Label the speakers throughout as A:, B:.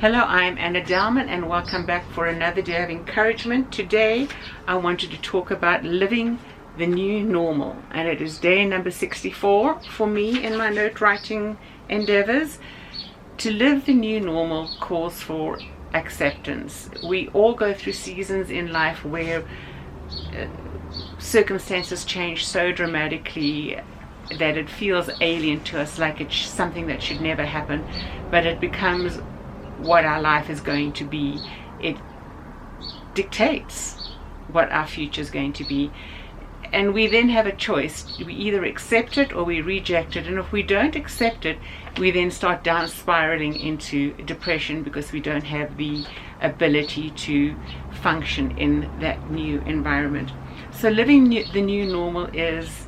A: Hello, I'm Anna Dellman and welcome back for another day of encouragement. Today I wanted to talk about living the new normal, and it is day number 64 for me in my note writing endeavors. To live the new normal calls for acceptance. We all go through seasons in life where circumstances change so dramatically that it feels alien to us, like it's something that should never happen, but it becomes what our life is going to be. It dictates what our future is going to be, and we then have a choice. We either accept it or we reject it, and if we don't accept it, we then start down spiraling into depression because we don't have the ability to function in that new environment. So living the new normal is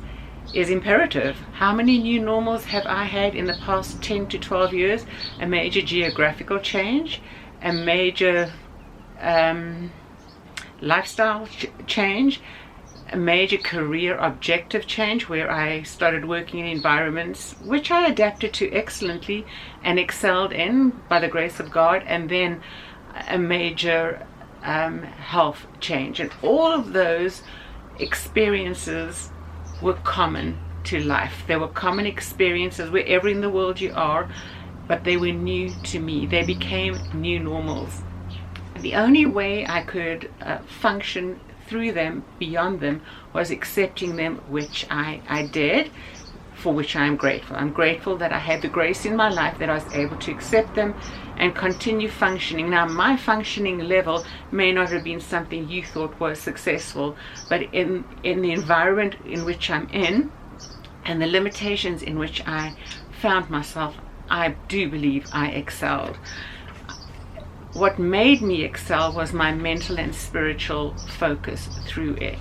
A: imperative. How many new normals have I had in the past 10 to 12 years? A major geographical change, a major lifestyle change, a major career objective change where I started working in environments which I adapted to excellently and excelled in by the grace of God, and then a major health change. And all of those experiences were common to life. They were common experiences wherever in the world you are, but they were new to me. They became new normals. The only way I could function through them, beyond them, was accepting them, which I did, for which I am grateful. I'm grateful that I had the grace in my life that I was able to accept them and continue functioning. Now, my functioning level may not have been something you thought was successful, but in the environment in which I'm in and the limitations in which I found myself, I do believe I excelled. What made me excel was my mental and spiritual focus through it,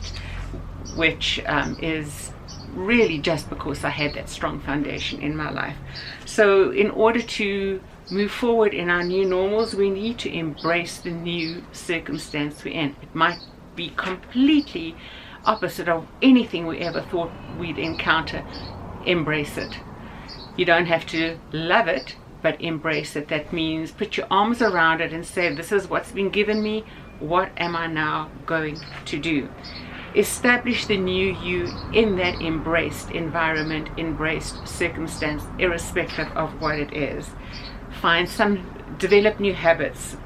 A: which is really just because I had that strong foundation in my life. So in order to move forward in our new normals, we need to embrace the new circumstance we're in. It might be completely opposite of anything we ever thought we'd encounter. Embrace it. You don't have to love it, but embrace it. That means put your arms around it and say, this is what's been given me. What am I now going to do? Establish the new you in that embraced environment, embraced circumstance, irrespective of what it is. Develop new habits.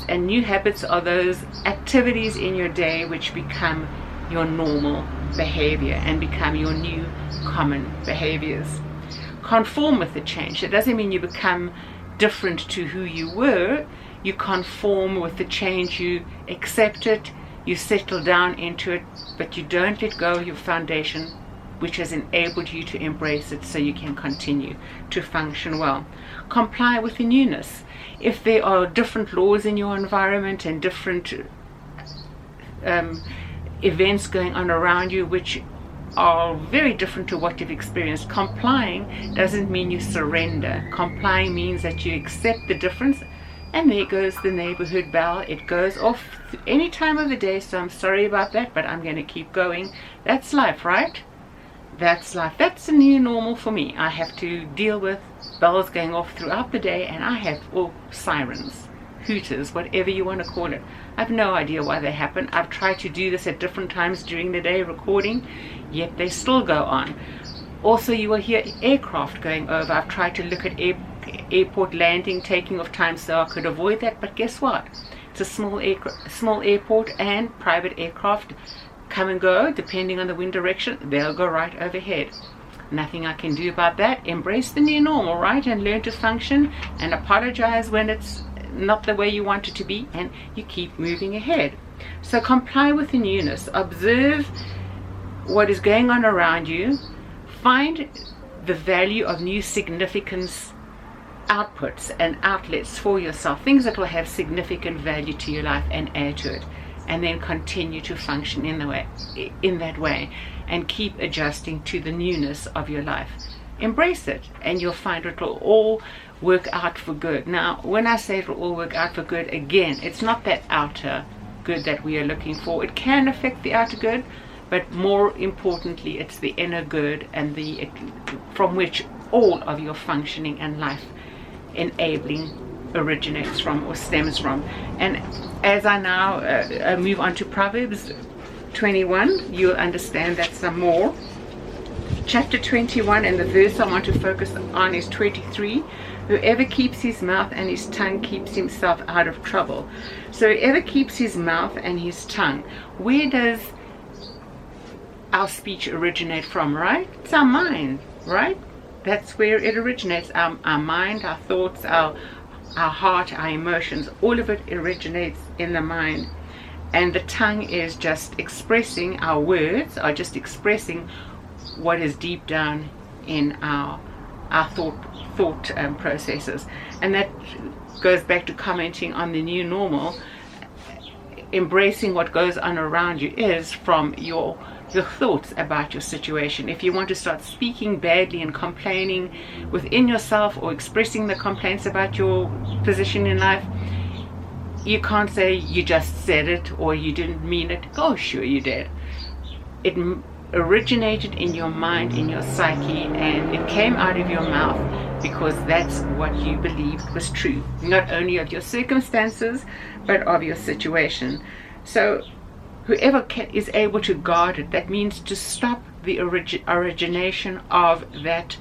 A: And new habits are those activities in your day which become your normal behavior and become your new common behaviors. Conform with the change. It doesn't mean you become different to who you were. You conform with the change. You accept it. You settle down into it, but you don't let go of your foundation, which has enabled you to embrace it so you can continue to function well. Comply with the newness. If there are different laws in your environment and different events going on around you which are very different to what you've experienced, complying doesn't mean you surrender. Complying means that you accept the difference. And there goes the neighborhood bell. It goes off any time of the day, so I'm sorry about that, but I'm going to keep going. That's life, right? That's life. That's the new normal for me. I have to deal with bells going off throughout the day, and I have sirens, hooters, whatever you want to call it. I have no idea why they happen. I've tried to do this at different times during the day recording, yet they still go on. Also, you will hear aircraft going over. I've tried to look at airport landing, taking off time so I could avoid that, but guess what? It's a small airport, and private aircraft come and go depending on the wind direction. They'll go right overhead. Nothing I can do about that. Embrace the new normal, right? And learn to function and apologize when it's not the way you want it to be, and you keep moving ahead. So comply with the newness. Observe what is going on around you. Find the value of new significance outputs and outlets for yourself, things that will have significant value to your life, and add to it, and then continue to function in that way, and keep adjusting to the newness of your life. Embrace it, and you'll find it will all work out for good. Now, when I say it will all work out for good, again, it's not that outer good that we are looking for. It can affect the outer good, but more importantly, it's the inner good, and from which all of your functioning and life enabling originates from or stems from. And as I now move on to Proverbs 21, you'll understand that some more. Chapter 21, and the verse I want to focus on is 23. Whoever keeps his mouth and his tongue keeps himself out of trouble. So whoever keeps his mouth and his tongue, where does our speech originate from, right? It's our mind, right? That's where it originates. Our mind, our thoughts, our heart, our emotions, all of it originates in the mind. And the tongue is just expressing, our words are just expressing what is deep down in our thought processes. And that goes back to commenting on the new normal. Embracing what goes on around you is from your thoughts about your situation. If you want to start speaking badly and complaining within yourself or expressing the complaints about your position in life, you can't say you just said it or you didn't mean it. Oh, sure you did. It originated in your mind, in your psyche, and it came out of your mouth because that's what you believed was true, not only of your circumstances but of your situation. So whoever is able to guard it, that means to stop the origination of that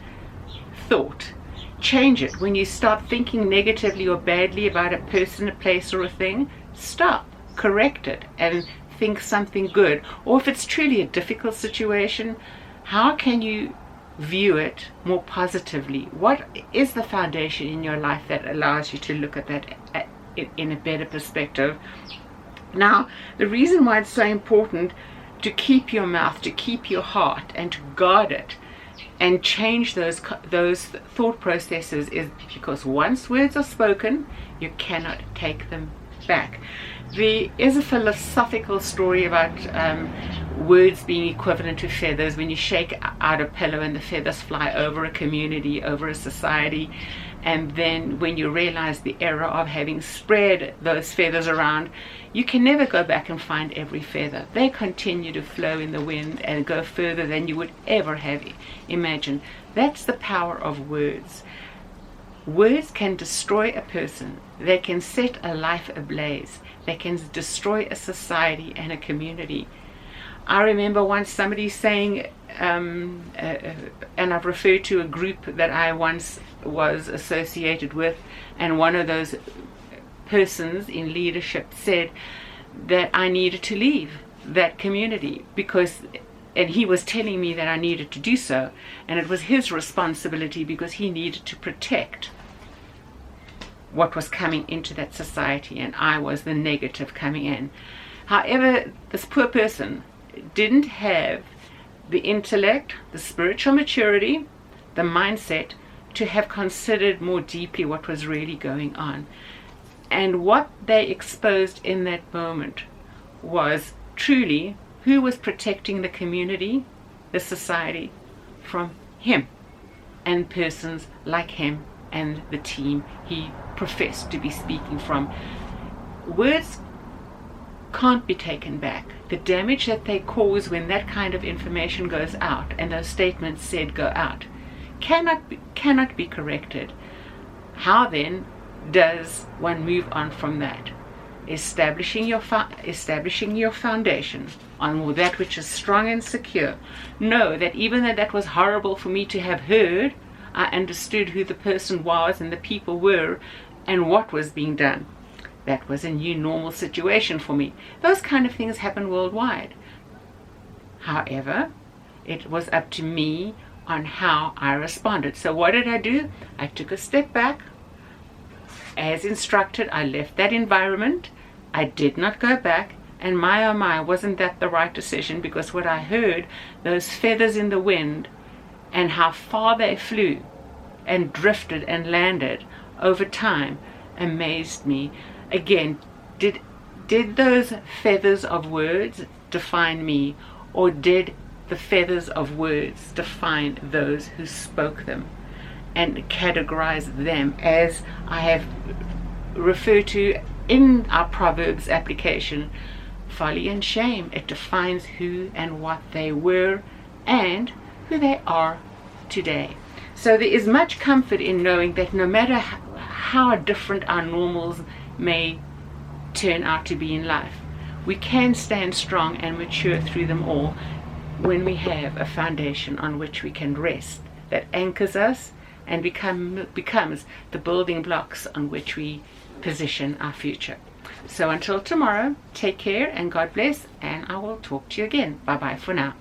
A: thought. Change it. When you start thinking negatively or badly about a person, a place, or a thing, stop, correct it, and think something good. Or if it's truly a difficult situation, how can you view it more positively? What is the foundation in your life that allows you to look at that in a better perspective? Now, the reason why it's so important to keep your mouth, to keep your heart, and to guard it, and change those thought processes is because once words are spoken, you cannot take them back. There is a philosophical story about words being equivalent to feathers. When you shake out a pillow and the feathers fly over a community, over a society, and then when you realize the error of having spread those feathers around, you can never go back and find every feather. They continue to flow in the wind and go further than you would ever have imagined. That's the power of words. Words can destroy a person. They can set a life ablaze. They can destroy a society and a community. I remember once somebody saying, and I've referred to a group that I once was associated with, and one of those persons in leadership said that I needed to leave that community because, and he was telling me that I needed to do so, and it was his responsibility because he needed to protect what was coming into that society, and I was the negative coming in. However, this poor person didn't have the intellect, the spiritual maturity, the mindset to have considered more deeply what was really going on. And what they exposed in that moment was truly who was protecting the community, the society, from him and persons like him and the team he professed to be speaking from. Words can't be taken back. The damage that they cause when that kind of information goes out and those statements said go out cannot be corrected. How then does one move on from that? Establishing your foundation on that which is strong and secure. Know that even though that was horrible for me to have heard, I understood who the person was and the people were and what was being done. That was a new normal situation for me. Those kind of things happen worldwide. However, it was up to me on how I responded. So what did I do? I took a step back. As instructed, I left that environment. I did not go back. And my oh my, wasn't that the right decision? Because what I heard, those feathers in the wind, and how far they flew and drifted and landed over time, amazed me. Again, did those feathers of words define me, or did the feathers of words define those who spoke them and categorize them, as I have referred to in our Proverbs application? Folly and shame. It defines who and what they were and who they are today. So there is much comfort in knowing that no matter how different our normals may turn out to be in life, we can stand strong and mature through them all when we have a foundation on which we can rest, that anchors us and becomes the building blocks on which we position our future. So until tomorrow, take care and God bless, and I will talk to you again. Bye bye for now.